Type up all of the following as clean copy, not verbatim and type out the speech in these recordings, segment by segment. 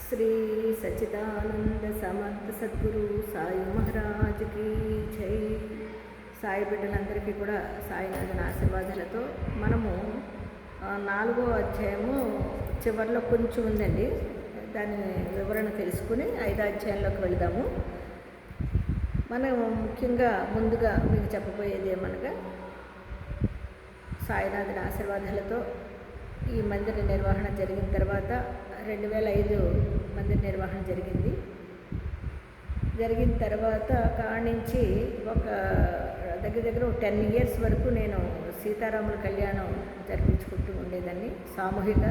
శ్రీ సచ్చిదానంద సమర్థ సద్గురు సాయి మహారాజ్కి జై. సాయి బిడ్డలందరికీ కూడా సాయినాథన్ ఆశీర్వాదాలతో మనము 4వ అధ్యాయము చివరిలో కొంచెం ఉందండి, దాని వివరణ తెలుసుకుని 5వ అధ్యాయంలోకి వెళదాము. మనం ముఖ్యంగా ముందుగా మీకు చెప్పబోయేది ఏమనగా, సాయినాథన్ ఆశీర్వాదాలతో ఈ మందిర నిర్వహణ జరిగిన తర్వాత 2005 మందిర నిర్వహణ జరిగిన తర్వాత కానించి ఒక దగ్గర 10 years వరకు నేను సీతారాముల కళ్యాణం జరిపించుకుంటూ ఉండేదాన్ని. సామూహిక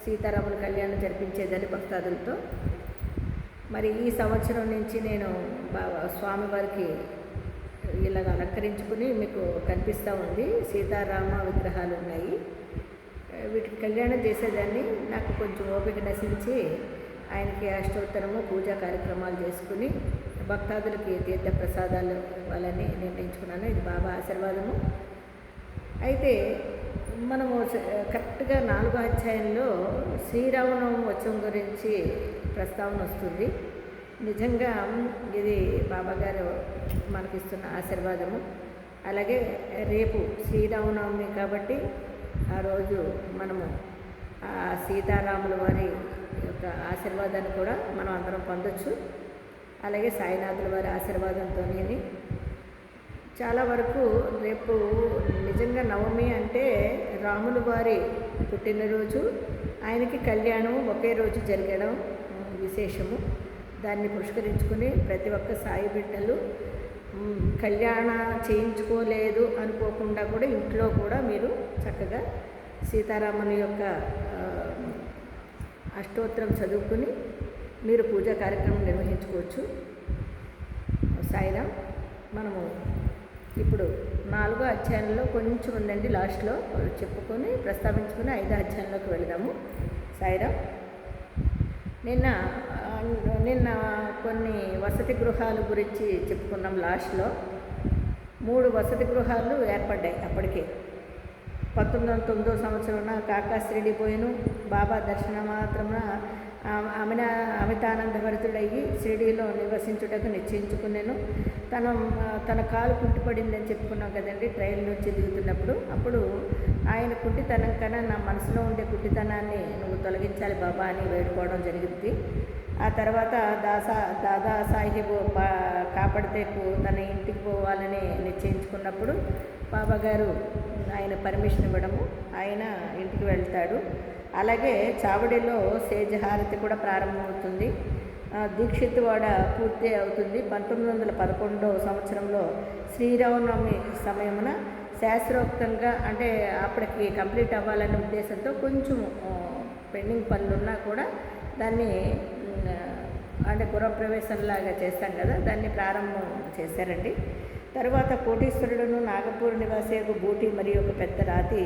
సీతారాముల కళ్యాణం జరిపించేదాన్ని భక్తాదులతో. మరి ఈ సంవత్సరం నుంచి నేను స్వామివారికి ఇలాగ అలంకరించుకుని మీకు కనిపిస్తూ ఉంది. సీతారామ విగ్రహాలు ఉన్నాయి. వీటికి కళ్యాణం చేసేదాన్ని. నాకు కొంచెం ఓపిక నశించి ఆయనకి అష్టోత్తరము పూజా కార్యక్రమాలు చేసుకుని భక్తాదులకి తీర్థ ప్రసాదాలు ఇవ్వాలని నిర్ణయించుకున్నాను. ఇది బాబా ఆశీర్వాదము. అయితే మనము కరెక్ట్గా 4వ అధ్యాయంలో శ్రీరామనవమి ఉత్సవం గురించి ప్రస్తావన వస్తుంది. నిజంగా ఇది బాబా గారు మనకిస్తున్న ఆశీర్వాదము. అలాగే రేపు శ్రీరామనవమి కాబట్టి ఆ రోజు మనము ఆ సీతారాముల వారి యొక్క ఆశీర్వాదాన్ని కూడా మనం అందరం పొందొచ్చు. అలాగే సాయినాథుల వారి ఆశీర్వాదంతో చాలా వరకు రేపు నిజంగా నవమి అంటే రాముల వారి పుట్టినరోజు, ఆయనకి కళ్యాణం ఒకే రోజు జరగడం విశేషము. దాన్ని పురస్కరించుకుని ప్రతి ఒక్క సాయి బిడ్డలు కళ్యాణ చేయించుకోలేదు అనుకోకుండా కూడా ఇంట్లో కూడా మీరు చక్కగా సీతారాముని యొక్క అష్టోత్తరం చదువుకుని మీరు పూజా కార్యక్రమం నిర్వహించుకోవచ్చు. సాయిరామ్. మనము ఇప్పుడు 4వ అధ్యాయంలో కొంచెం ఉందండి, లాస్ట్లో చెప్పుకొని ప్రస్తావించుకుని 5వ అధ్యాయంలోకి వెళదాము. సాయిరామ్. నిన్న కొన్ని వసతి గృహాల గురించి చెప్పుకున్నాం. లాస్ట్లో 3 వసతి గృహాలు ఏర్పడ్డాయి. అప్పటికే 1909వ సంవత్సరం కాకాశ్రీడి పోయిను. బాబా దర్శన మాత్రమున అమితానందభరితుడయ్యి షిరిడీలో నివసించుటకు నిశ్చయించుకున్నాను. తన కాలు కుంటిపడిందని చెప్పుకున్నాం కదండి, ట్రైన్ నుంచి దిగుతున్నప్పుడు. అప్పుడు ఆయన కుంటితనం కన్నా నా మనసులో ఉండే కుంటితనాన్ని నువ్వు తొలగించాలి బాబా అని వేడుకోవడం జరిగింది. ఆ తర్వాత దాదా సాహెబ్ కాపాడితేకు తన ఇంటికి పోవాలని నిశ్చయించుకున్నప్పుడు బాబా గారు ఆయన పర్మిషన్ ఇవ్వడము, ఆయన ఇంటికి వెళ్తాడు. అలాగే చావడిలో సేజహారతి కూడా ప్రారంభమవుతుంది. దీక్షిత్ వాడ పూర్తి అవుతుంది. 1911వ సంవత్సరంలో శ్రీరామనవమి సమయమున శాస్త్రోక్తంగా, అంటే అప్పటికి కంప్లీట్ అవ్వాలనే ఉద్దేశంతో కొంచెం పెండింగ్ పనులున్నా కూడా దాన్ని అంటే గృహప్రవేశంలాగా చేస్తాం కదా, దాన్ని ప్రారంభం చేశారండి. తర్వాత కోటీశ్వరుడును నాగపూర్ నివాసేకు బూటి మరియు ఒక పెద్ద రాతి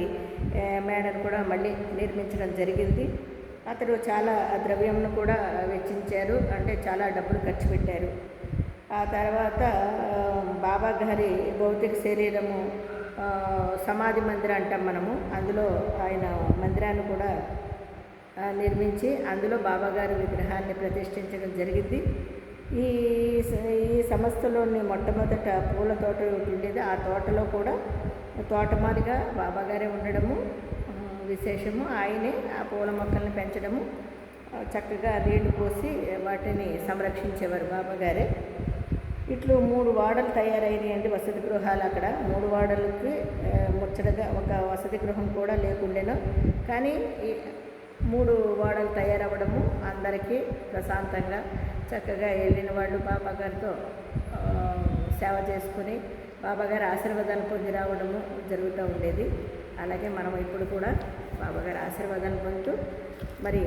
మేడను కూడా మళ్ళీ నిర్మించడం జరిగింది. అతడు చాలా ద్రవ్యంను కూడా వెచ్చించారు, అంటే చాలా డబ్బులు ఖర్చు పెట్టారు. ఆ తర్వాత బాబా గారి భౌతిక శరీరము సమాధి మందిరం అంటాం మనము, అందులో ఆయన మందిరాన్ని కూడా నిర్మించి అందులో బాబాగారి విగ్రహాన్ని ప్రతిష్ఠించడం జరిగింది. ఈ సంస్థలోని మొట్టమొదట పూల తోట ఉండేది. ఆ తోటలో కూడా తోటమాలిగా బాబాగారే ఉండడము విశేషము. ఆయనే ఆ పూల మొక్కల్ని పెంచడము, చక్కగా నీళ్లు పోసి వాటిని సంరక్షించేవారు బాబాగారే. ఇట్లు 3 వాడలు తయారైనాయండి వసతి గృహాలు. అక్కడ 3 వాడలకి ముచ్చటగా ఒక వసతి గృహం కూడా లేకుండేను. కానీ 3 వాడలు తయారవ్వడము, అందరికీ ప్రశాంతంగా చక్కగా వెళ్ళిన వాళ్ళు బాబాగారితో సేవ చేసుకుని బాబాగారి ఆశీర్వాదాలు పొంది రావడము జరుగుతూ ఉండేది. అలాగే మనం ఇప్పుడు కూడా బాబాగారి ఆశీర్వాదాలు పొందుతూ మరి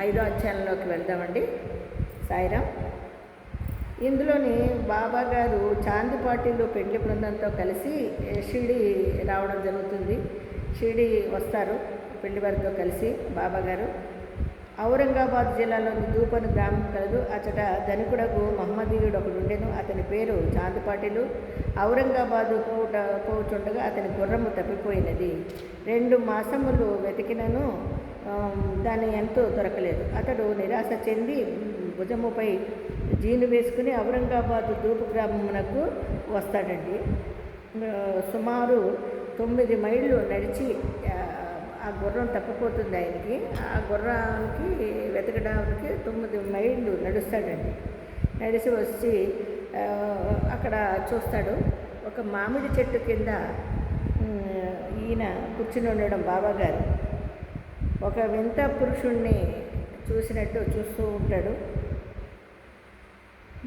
5వ అధ్యాయంలోకి వెళ్దామండి. సాయిరామ్. ఇందులోని బాబా గారు చాందిపాటిలో పెళ్లి బృందంతో కలిసి షిరిడి రావడం జరుగుతుంది. షిరిడి వస్తారు పెళ్లి వారితో కలిసి బాబాగారు. ఔరంగాబాద్ జిల్లాలోని దూపను గ్రామం కలదు. అచట ధనికుడకు మహమ్మదీయుడు ఒకడు ఉండెను. అతని పేరు చాందిపాటిలు. ఔరంగాబాదు పోచుండగా అతని గుర్రము తప్పిపోయినది. 2 మాసములు వెతికినను దాని ఎంతో దొరకలేదు. అతడు నిరాశ చెంది భుజముపై జీను వేసుకుని ఔరంగాబాదు దూపు గ్రామమునకు వస్తాడండి. సుమారు 9 మైళ్ళు నడిచి ఆ గుర్రం తప్పిపోతుంది ఆయనకి. ఆ గుర్రానికి వెతకడానికి 9 మైళ్ళు నడుస్తాడండి. నడిచి వచ్చి అక్కడ చూస్తాడు, ఒక మామిడి చెట్టు కింద ఈయన కూర్చుని ఉండడం బాబాగారు. ఒక వింత పురుషుణ్ణి చూసినట్టు చూస్తూ ఉంటాడు.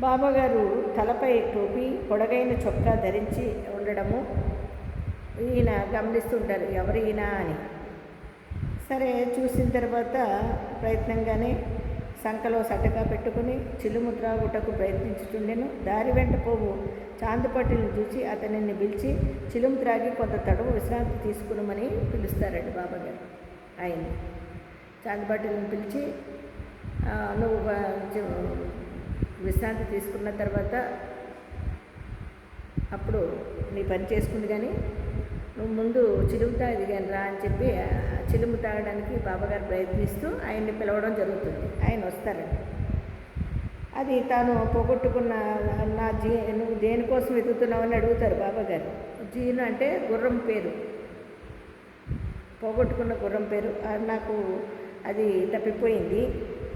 బాబాగారు తలపై టోపీ, పొడగైన చొక్కా ధరించి ఉండడము ఈయన గమనిస్తుంటారు, ఎవరు ఈయన అని. సరే, చూసిన తర్వాత ప్రయత్నంగానే సంకలో సటకా పెట్టుకుని చిలుము త్రాగుటకు ప్రయత్నించుతుండెను. దారి వెంట పోవు చాందుపట్టిని చూసి అతనిని పిలిచి చిలుము త్రాగి కొంత తడవు విశ్రాంతి తీసుకునమని పిలుస్తారండి బాబాగారు. ఆయన చాందుపట్టిని పిలిచి, నువ్వు విశ్రాంతి తీసుకున్న తర్వాత అప్పుడు నీ పని చేసుకుంది, కానీ నువ్వు ముందు చిలుము తాగి కానీ రా అని చెప్పి చిలుము తాగడానికి బాబాగారు ప్రయత్నిస్తూ ఆయన్ని పిలవడం జరుగుతుంది. ఆయన వస్తారండి. అది తాను పోగొట్టుకున్న నువ్వు దేనికోసం వెతుకుతున్నావని అడుగుతారు బాబాగారు. జీను అంటే గుర్రం పేరు, పోగొట్టుకున్న గుర్రం పేరు. నాకు అది తప్పిపోయింది,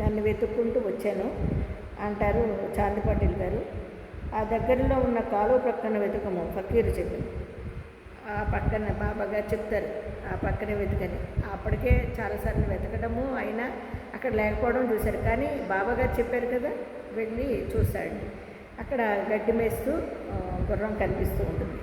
దాన్ని వెతుక్కుంటూ వచ్చాను అంటారు చాందిపాటిల్ గారు. ఆ దగ్గరలో ఉన్న కాలువ ప్రక్కన వెతకము ఫకీరు చెప్పింది. ఆ పక్కన బాబాగారు చెప్తారు, ఆ పక్కనే వెతకని. అప్పటికే చాలాసార్లు వెతకడము అయినా అక్కడ లేకపోవడం చూశారు. కానీ బాబాగారు చెప్పారు కదా, వెళ్ళి చూశాడు. అక్కడ గడ్డి మేస్తూ గుర్రం కనిపిస్తూ ఉంటుంది.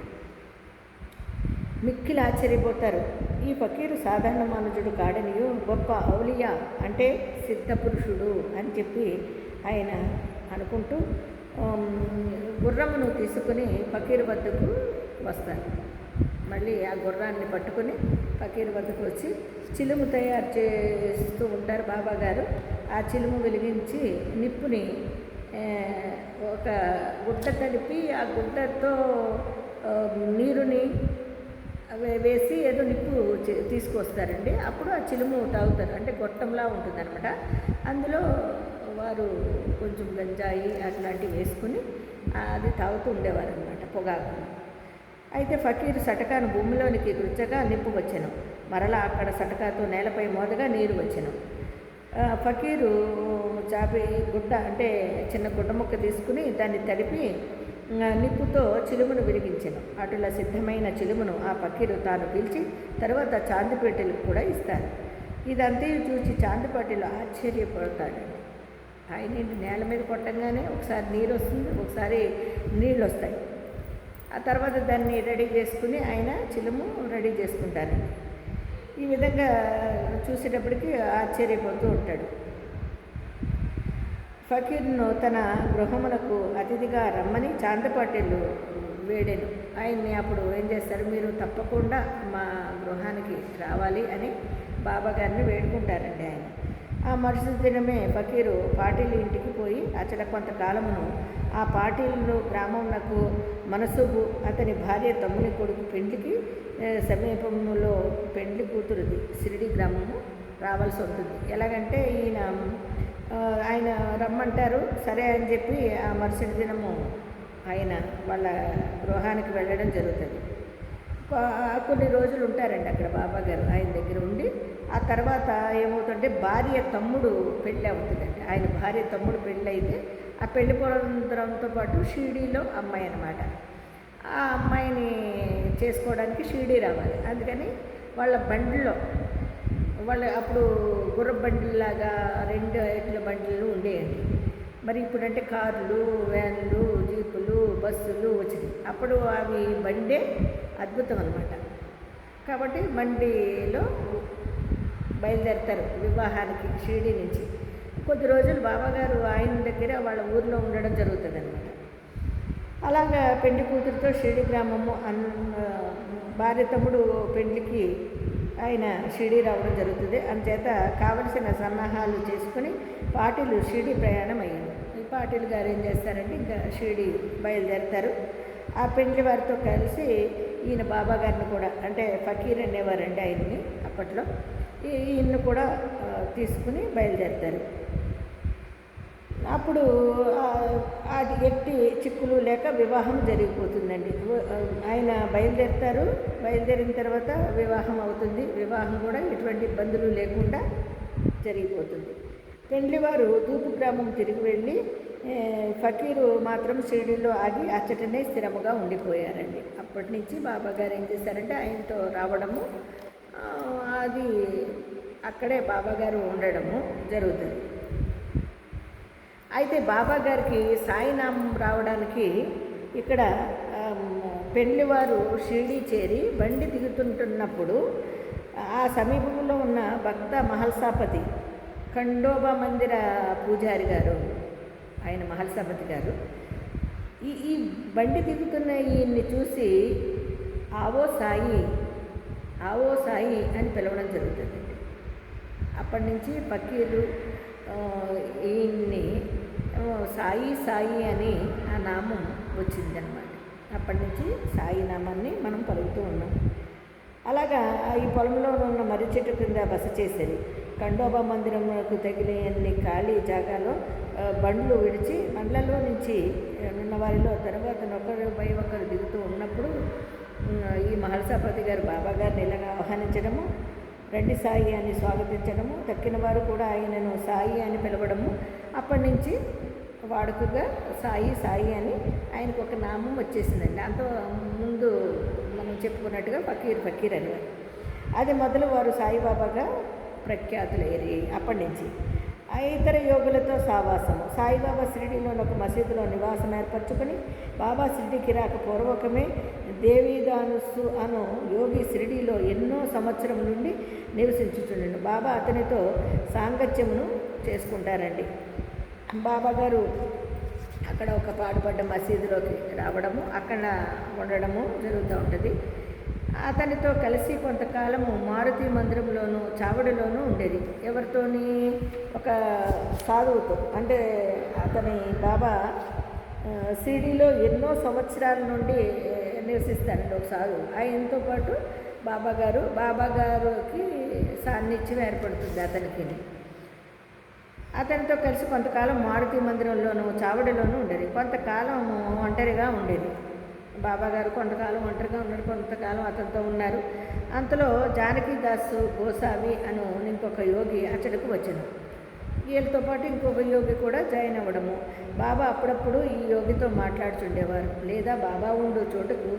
మిక్కిలి ఆశ్చర్యపోతారు. ఈ ఫకీరు సాధారణ మానుజుడు కాడనియు గొప్ప ఔలియా అంటే సిద్ధపురుషుడు అని చెప్పి ఆయన అనుకుంటూ గుర్రమును తీసుకుని ఫకీరు వద్దకు వస్తారు. మళ్ళీ ఆ గుర్రాన్ని పట్టుకుని ఫకీరు వద్దకు వచ్చి చిలుము తయారు చేస్తూ ఉంటారు బాబాగారు. ఆ చిలుము వెలిగించి నిప్పుని ఒక గుడ్డ తడిపి ఆ గుడ్డతో నీరుని వేసి ఏదో నిప్పు తీసుకొస్తారండి. అప్పుడు ఆ చిలుము తాగుతారు. అంటే గొట్టంలా ఉంటుందన్నమాట. అందులో వారు కొంచెం గంజాయి అట్లాంటివి వేసుకుని అది తాగుతూ ఉండేవారు అనమాట, పొగాకు. అయితే ఫకీరు సటకాను భూమిలోనికి గుచ్చగా నిప్పు వచ్చెను. మరలా అక్కడ సటకాతో నేలపై మోదగా నీరు వచ్చెను. ఫకీరు చాపి గుడ్డ అంటే చిన్న గుడ్డ ముక్క తీసుకుని దాన్ని తడిపి నిప్పుతో చిలుమును విరిగించెను. అటులా సిద్ధమైన చిలుమును ఆ ఫకీరు తాను పిలిచి తర్వాత చాందిపేటలకు కూడా ఇస్తారు. ఇదంతా చూసి చాందిపేటలో ఆశ్చర్యపడతాడు. ఆయన నేల మీద కొట్టంగానే ఒకసారి నీరు వస్తుంది, ఒకసారి నీళ్ళు వస్తాయి. ఆ తర్వాత దాన్ని రెడీ చేసుకుని ఆయన చిలుము రెడీ చేసుకుంటారండి. ఈ విధంగా చూసేటప్పటికి ఆశ్చర్యపోతూ ఉంటాడు. ఫకీర్ను తన గృహమునకు అతిథిగా రమ్మని చాందపాటెలు వేడెను. ఆయన్ని అప్పుడు ఏం చేస్తారు, మీరు తప్పకుండా మా గృహానికి రావాలి అని బాబాగారిని వేడుకుంటారండి ఆయన. ఆ మరుసటి దినమే ఫకీరు పాటీలు ఇంటికి పోయి అచ్చట కొంతకాలమును ఆ పాటీలు గ్రామంకు మనసుబు అతని భార్య తమ్ముని కొడుకు పెండ్లికి సమీపంలో పెండ్లి కూతురుది సిరిడి గ్రామము రావాల్సి ఉంటుంది. ఎలాగంటే ఆయన రమ్మంటారు, సరే అని చెప్పి ఆ మరుసటి దినము ఆయన వాళ్ళ గృహానికి వెళ్ళడం జరుగుతుంది. కొన్ని రోజులు ఉంటారండి అక్కడ బాబాగారు ఆయన దగ్గర ఉండి. ఆ తర్వాత ఏమవుతుందంటే భార్య తమ్ముడు పెళ్ళి అవుతుందండి. ఆయన భార్య తమ్ముడు పెళ్ళి అయితే ఆ పెళ్లి పొందడంతో పాటు షిరిడీలో అమ్మాయి అనమాట. ఆ అమ్మాయిని చేసుకోవడానికి షిరిడీ రావాలి. అందుకని వాళ్ళ బండిలో అప్పుడు గుర్ర బండిలాగా 2 ఎడ్ల బండ్లు ఉండేయండి. మరి ఇప్పుడంటే కార్లు, వ్యాన్లు, జీపులు, బస్సులు వచ్చినాయి. అప్పుడు అవి బండే అద్భుతం అనమాట. కాబట్టి బండిలో బయలుదేరుతారు వివాహానికి షిరిడీ నుంచి. కొద్ది రోజులు బాబాగారు ఆయన దగ్గర వాళ్ళ ఊరిలో ఉండడం జరుగుతుంది అనమాట. అలాగా పెళ్లి కూతురుతో షిరిడి గ్రామము భార్య తమ్ముడు పెళ్లికి ఆయన షిరిడి రావడం జరుగుతుంది. అందుచేత కావలసిన సన్నాహాలు చేసుకుని పాటీలు షిరిడి ప్రయాణం అయ్యారు. ఈ పాటీలు గారు ఏం చేస్తారంటే ఇంకా షిరిడి బయలుదేరుతారు. ఆ పెళ్లి వారితో కలిసి ఈయన బాబాగారిని కూడా, అంటే ఫకీర్ అనేవారండి ఆయన్ని అప్పట్లో, ఈయన్ని కూడా తీసుకుని బయలుదేరుతారు. అప్పుడు అది ఎట్టి చిక్కులు లేక వివాహం జరిగిపోతుందండి. ఆయన బయలుదేరిన తర్వాత వివాహం అవుతుంది. వివాహం కూడా ఎటువంటి ఇబ్బందులు లేకుండా జరిగిపోతుంది. పెండ్లివారు తూర్పు గ్రామం తిరిగి వెళ్ళి ఫకీరు మాత్రం షిరిడీలో ఆగి అచ్చటనే స్థిరముగా ఉండిపోయారండి. అప్పటి నుంచి బాబాగారు ఏం చేశారంటే ఆయనతో రావడము, అది అక్కడే బాబాగారు ఉండడము జరుగుతుంది. అయితే బాబాగారికి సాయినామం రావడానికి ఇక్కడ పెండ్లివారు షిరిడీ చేరి బండి దిగుతుంటున్నప్పుడు ఆ సమీపంలో ఉన్న భక్త మహల్సాపతి ఖండోబా మందిర పూజారి గారు, ఆయన మహల్సాపతి గారు ఈ బండి దిగుతున్న ఈయన్ని చూసి ఆవో సాయి అని పిలవడం జరుగుతుంది. అప్పటి నుంచి ఫకీరు ఈయన్ని సాయి అని ఆ నామం వచ్చిందనమాట. అప్పటి నుంచి సాయి నామాన్ని మనం పలుకుతూ ఉన్నాం. అలాగా ఈ పొలంలో ఉన్న మర్రి చెట్టు కింద బస చేసేది. ఖండోబా మందిరంకు తగిలేన్ని ఖాళీ జాగాలో బండ్లు విడిచి బండ్లలో నుంచి ఉన్న వారిలో తర్వాత ఒకరిపై ఒకరు దిగుతూ ఉన్నప్పుడు ఈ మహల్సాపతి గారు బాబా గారిని ఇలాగా ఆహ్వానించడము, రండి సాయి అని స్వాగతించడము, తక్కిన వారు కూడా ఆయనను సాయి అని పిలవడము. అప్పటి నుంచి వాడుకగా సాయి అని ఆయనకు ఒక నామం వచ్చేసిందండి. అంత ముందు మనం చెప్పుకున్నట్టుగా ఫకీర్ అని. అది మొదలు వారు సాయిబాబాగా ప్రఖ్యాతులయ్యారు. అప్పటి నుంచి ఇతర యోగులతో సావాసము. సాయిబాబా షిరిడీలోని ఒక మసీదులో నివాసం ఏర్పరచుకొని బాబా షిరిడీకి రాక పూర్వకమే దేవీదానుస్సు అను యోగి షిరిడీలో ఎన్నో సంవత్సరం నుండి నివసించుచుండెను. బాబా అతనితో సాంగత్యమును చేసుకుంటారండి. బాబా గారు అక్కడ ఒక పాడుపడ్డ మసీదులోకి రావడము, అక్కడ ఉండడము జరుగుతూ ఉంటుంది. అతనితో కలిసి కొంతకాలము మారుతి మందిరంలోనూ చావడిలోనూ ఉండేది. ఎవరితోని? ఒక సాధువుతో. అంటే అతని బాబా షిరిడీలో ఎన్నో సంవత్సరాల నుండి నివసిస్తారండి ఒక సాధువు. ఆయనతో పాటు బాబా గారికి సాన్నిధ్యం ఏర్పడుతుంది అతనికి. అతనితో కలిసి కొంతకాలం మారుతి మందిరంలోనూ చావడిలోనూ ఉండేది. కొంతకాలం ఒంటరిగా ఉండేది. బాబాగారు కొంతకాలం ఒంటరిగా ఉన్నారు, కొంతకాలం అతనితో ఉన్నారు. అంతలో జానకీదాసు గోసావి అను ఇంకొక యోగి అచ్చడికి వచ్చాను. వీళ్ళతో పాటు ఇంకొక యోగి కూడా జాయిన్ అవ్వడము. బాబా అప్పుడప్పుడు ఈ యోగితో మాట్లాడుచుండేవారు, లేదా బాబా ఉండు చోటుకు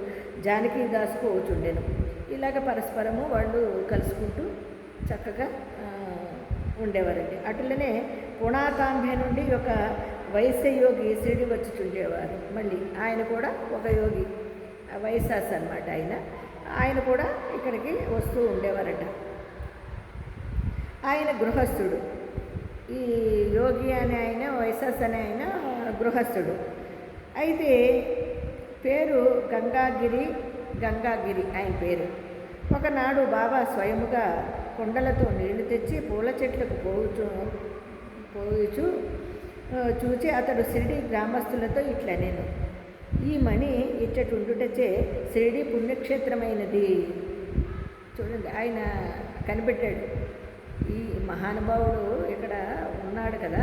జానకీదాసుకు వచ్చుండేను. ఇలాగ పరస్పరము వాళ్ళు కలుసుకుంటూ చక్కగా ఉండేవారండి. అటులనే పుణాతాంబే నుండి ఒక వైశ్య యోగి షిరిడి వచ్చుచుండేవారు. మళ్ళీ ఆయన కూడా ఒక యోగి, వైశాస్ అనమాట. ఆయన కూడా ఇక్కడికి వస్తూ ఉండేవారట. ఆయన గృహస్థుడు. ఈ యోగి అనే ఆయన, వైశాస్ అనే ఆయన గృహస్థుడు. అయితే పేరు గంగాగిరి ఆయన పేరు. ఒకనాడు బాబా స్వయముగా కుండలతో నీళ్లు తెచ్చి పూల చెట్లకు పోయిచు చూచి అతడు షిరిడి గ్రామస్తులతో ఇట్లా, నేను ఈ మణి ఇచ్చటుండుటచే షిరిడి పుణ్యక్షేత్రమైనది. చూడండి, ఆయన కనిపెట్టాడు. ఈ మహానుభావుడు ఇక్కడ ఉన్నాడు కదా,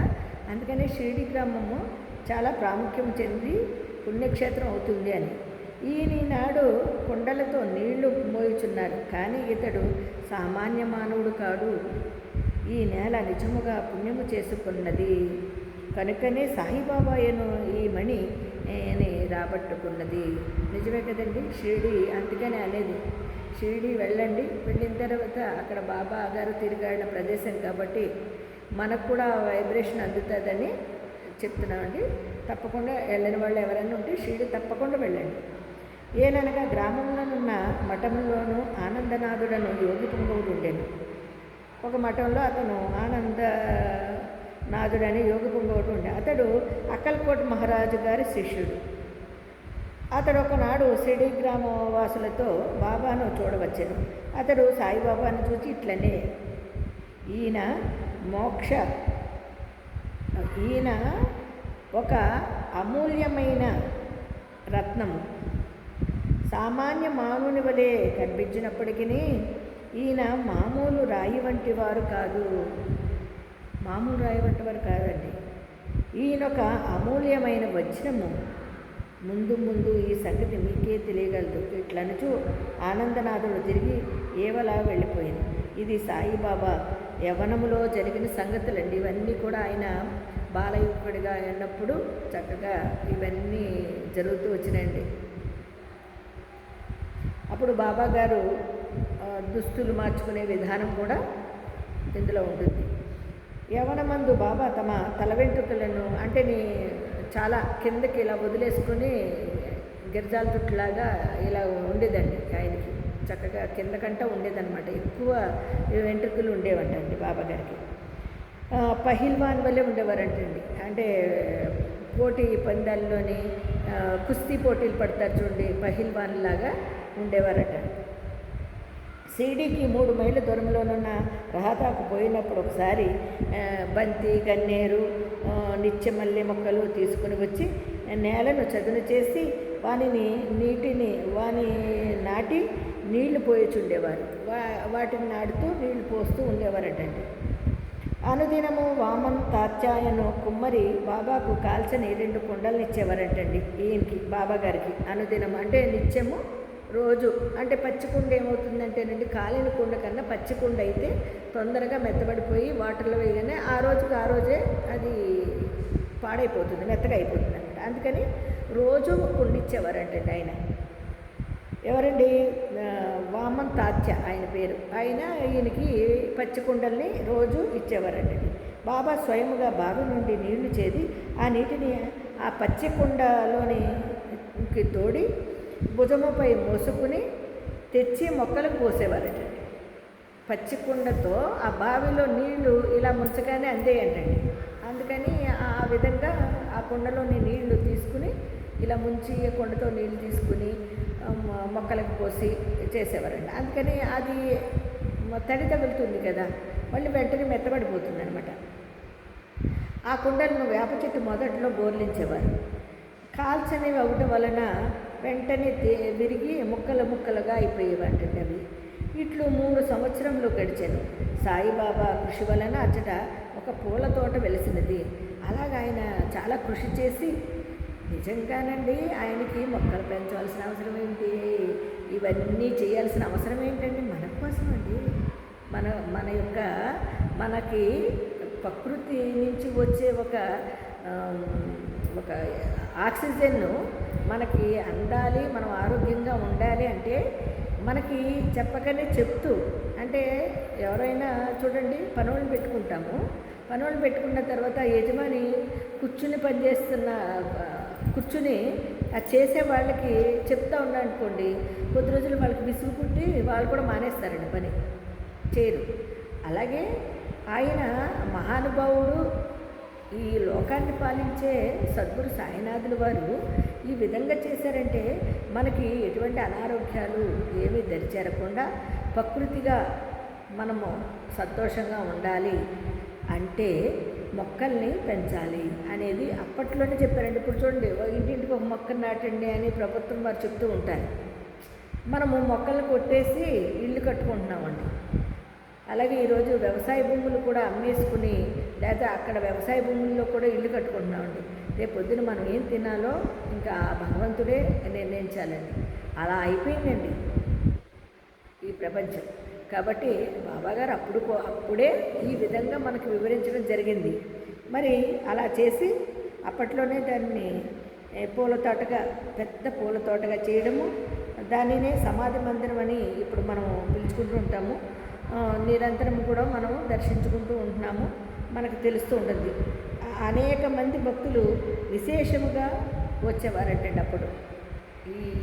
అందుకనే షిరిడి గ్రామము చాలా ప్రాముఖ్యం చెంది పుణ్యక్షేత్రం అవుతుంది అని. ఈనాడు కుండలతో నీళ్లు మోయుచున్నారు, కానీ ఇతడు సామాన్య మానవుడు కాడు. ఈ నేల నిజముగా పుణ్యము చేసుకున్నది కనుకనే సాయిబాబాయను ఈ మణి రాబట్టుకున్నది. నిజమే కదండి షిరిడి. అందుకనే అనేది షిరిడి వెళ్ళండి, వెళ్ళిన తర్వాత అక్కడ బాబా గారు తిరిగాడిన ప్రదేశం కాబట్టి మనకు కూడా వైబ్రేషన్ అందుతుందని చెప్తున్నామండి. తప్పకుండా వెళ్ళని వాళ్ళు ఎవరైనా ఉంటే షిరిడి తప్పకుండా వెళ్ళండి. ఏలనగా గ్రామంలోనున్న మఠంలోనూ ఆనందనాథుడను యోగి పుంగవుడు ఉండేను. ఒక మఠంలో అతను ఆనందనాథుడని యోగి పుంగవుడు ఉండే. అతడు అక్కల్కోట్ మహారాజు గారి శిష్యుడు. అతడు ఒకనాడు షిరిడి గ్రామవాసులతో బాబాను చూడవచ్చాను. అతడు సాయిబాబాను చూసి ఇట్లనే, ఈయన ఒక అమూల్యమైన రత్నము. సామాన్య మానవుని వలె కనిపించినప్పటికీ ఈయన మామూలు రాయి వంటి వారు కాదు, మామూలు రాయి వంటి వారు కాదండి. ఈయనొక అమూల్యమైన వజ్రము. ముందు ముందు ఈ సంగతి మీకే తెలియగలదు. ఇట్లనుచు ఆనందనాథుడు తిరిగి ఏవలా వెళ్ళిపోయింది. ఇది సాయిబాబా యవ్వనములో జరిగిన సంగతులండి. ఇవన్నీ కూడా ఆయన బాలయువకుడిగా ఉన్నప్పుడు చక్కగా ఇవన్నీ జరుగుతూ వచ్చినాయండి. అప్పుడు బాబా గారు దుస్తులు మార్చుకునే విధానం కూడా ఇందులో ఉంటుంది. యవ్వనమందు బాబా తమ తల వెంట్రుకలను అంటే చాలా కిందకి ఇలా వదిలేసుకొని గిరిజాల చుట్టులాగా ఇలా ఉండేదండి ఆయనకి. చక్కగా కిందకంట ఉండేదన్నమాట. ఎక్కువ వెంట్రుకలు ఉండేవంటండి బాబా గారికి. పహిల్వాన్ వల్లే ఉండేవారంటండి. అంటే పోటీ పందాల్లోని కుస్తీ పోటీలు పడతారు చూడండి, పహిల్వాన్ లాగా ఉండేవారట. షిరిడీకి 3 మైళ్ళ దూరంలోనున్న రహదాకు పోయినప్పుడు ఒకసారి బంతి, గన్నేరు, నిత్యమల్లె మొక్కలు తీసుకుని వచ్చి నేలను చదును చేసి వాని నాటి నీళ్లు పోయచుండేవారు. వాటిని నాటుతూ నీళ్లు పోస్తూ ఉండేవారటండి. అనుదినము వామన్ తాత్యాయను కుమ్మరి బాబాకు కాల్చని 2 కుండలు ఇచ్చేవారటండి ఈయనకి, బాబా గారికి. అనుదినం అంటే నిత్యము, రోజు. అంటే పచ్చికుండ ఏమవుతుందంటేనండి, కాలిన కుండ కన్నా పచ్చికుండ అయితే తొందరగా మెత్తబడిపోయి వాటర్లో వేయగానే ఆ రోజుకి ఆ రోజే అది పాడైపోతుంది, మెత్తగా అయిపోతుంది అనమాట. అందుకని రోజు కుండ ఇచ్చేవారంటండి ఆయన. ఎవరండి? వామన్ తాత్య ఆయన పేరు. ఆయన ఈయనకి పచ్చి కుండల్ని రోజు ఇచ్చేవారండి. బాబా స్వయముగా బావి నుండి నీళ్లు చేది ఆ నీటిని ఆ పచ్చి కుండలోనికి తోడి భుజముపై మోసుకుని తెచ్చి మొక్కలకు పోసేవారటండి. పచ్చి కుండతో ఆ బావిలో నీళ్లు ఇలా ముంచగానే అందేయంటండి. అందుకని ఆ విధంగా ఆ కుండలోని నీళ్లు తీసుకుని ఇలా ముంచి కుండతో నీళ్లు తీసుకుని మొక్కలకు పోసి చేసేవారండి. అందుకని అది తడి తగులుతుంది కదా, మళ్ళీ వెంటనే మెత్తబడిపోతుంది అనమాట. ఆ కుండలను వేప చెట్టు మొదట్లో బోర్లించేవారు. కాల్చనివి అవ్వటం వలన వెంటనే విరిగి ముక్కలుగా అయిపోయేవాటండి అవి. ఇట్లు 3 సంవత్సరంలో గడిచాను. సాయిబాబా కృషి వలన అచ్చట ఒక పూల తోట వెలిసినది. అలాగ ఆయన చాలా కృషి చేసి, నిజంగానండి ఆయనకి మొక్కలు పెంచవలసిన అవసరం ఏంటి, ఇవన్నీ చేయాల్సిన అవసరం ఏంటండి? మన కోసం అండి. మనకి ప్రకృతి నుంచి వచ్చే ఒక ఆక్సిజన్ను మనకి అందాలి, మనం ఆరోగ్యంగా ఉండాలి అంటే మనకి చెప్పకనే చెప్తూ, అంటే ఎవరైనా చూడండి, పనులను పెట్టుకుంటాము. పనులు పెట్టుకున్న తర్వాత యజమాని కూర్చుని అది చేసే వాళ్ళకి చెప్తా ఉన్నానుకోండి, కొద్ది రోజులు వాళ్ళకి విసుగు పుట్టి వాళ్ళు కూడా మానేస్తారండి, పని చేయరు. అలాగే ఆయన మహానుభావుడు, ఈ లోకాన్ని పాలించే సద్గురు సాయినాథుల వారు ఈ విధంగా చేశారంటే మనకి ఎటువంటి అనారోగ్యాలు ఏమీ దరిచేరకుండా ప్రకృతిగా మనము సంతోషంగా ఉండాలి అంటే మొక్కల్ని పెంచాలి అనేది అప్పట్లోనే చెప్పారండి. ఇప్పుడు చూడండి, ఇంటింటికి ఒక మొక్కను నాటండి అని ప్రభుత్వం వారు చెప్తూ ఉంటారు. మనము మొక్కలను కొట్టేసి ఇల్లు కట్టుకుంటున్నామండి. అలాగే ఈరోజు వ్యవసాయ భూములు కూడా అమ్మేసుకుని, లేదా అక్కడ వ్యవసాయ భూముల్లో కూడా ఇల్లు కట్టుకుంటున్నామండి. రేపు పొద్దున మనం ఏం తినాలో ఇంకా భగవంతుడే నిర్ణయించాలండి. అలా అయిపోయిందండి ఈ ప్రపంచం. కాబట్టి బాబాగారు అప్పుడే ఈ విధంగా మనకు వివరించడం జరిగింది. మరి అలా చేసి అప్పట్లోనే దాన్ని పూల తోటగా, పెద్ద పూల తోటగా చేయడము, దానినే సమాధి మందిరం అని ఇప్పుడు మనం పిలుచుకుంటూ ఉంటాము. నిరంతరం కూడా మనం దర్శించుకుంటూ ఉంటున్నాము, మనకు తెలుస్తూ ఉంటుంది. అనేక మంది భక్తులు విశేషముగా వచ్చేవారంటండి అప్పుడు.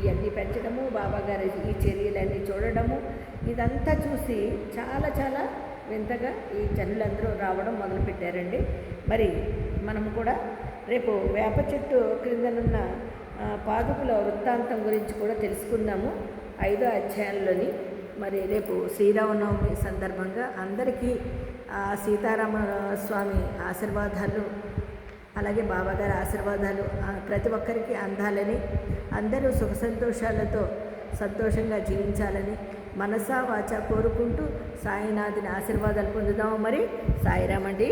ఇవన్నీ పెంచడము, బాబాగారు ఈ చర్యలన్నీ చూడడము, ఇదంతా చూసి చాలా చాలా వింతగా ఈ జనులందరూ రావడం మొదలుపెట్టారండి. మరి మనము కూడా రేపు వేప చెట్టు క్రిందనున్న పాదుకుల వృత్తాంతం గురించి కూడా తెలుసుకుందాము 5వ అధ్యాయంలోని. మరి రేపు శ్రీరామనవమి సందర్భంగా అందరికీ సీతారామ స్వామి ఆశీర్వాదాలు, అలాగే బాబాగారి ఆశీర్వాదాలు ప్రతి ఒక్కరికి అందాలని, అందరూ సుఖ సంతోషాలతో సంతోషంగా జీవించాలని, మనసా వాచా కోరుకుంటూ సాయినాథుని ఆశీర్వాదాలు పొందుదాము. మరి సాయిరామండి.